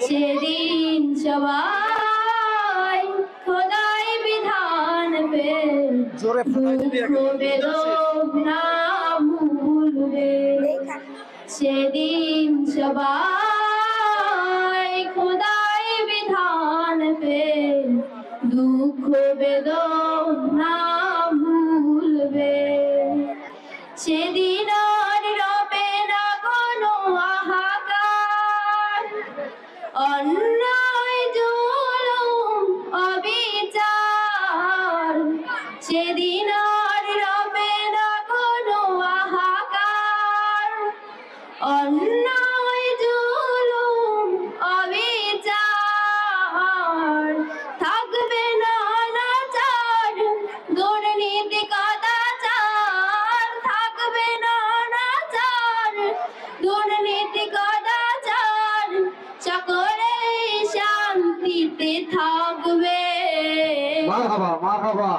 সেদিন সবাই খোদাই বিধান পে দুঃখ বেদনা ভুলবে। সেদিন সবাই খোদাই বিধান পে দুঃখ বেদনা ভুলবে। সেদিন আর রবে না কোনো হাহাকার, অন্যায় জুলুম অবিচার। সেদিন আর রবে না কোনো হাহাকার, অন্যায় জুলুম অবিচার। থাকবে না অনাচার দুর্নীতি কদাচার, থাকবে না অনাচার দুর্নীতি কদাচার। সকলে শান্তিতে থাকবে। মারহাবা মারহাবা।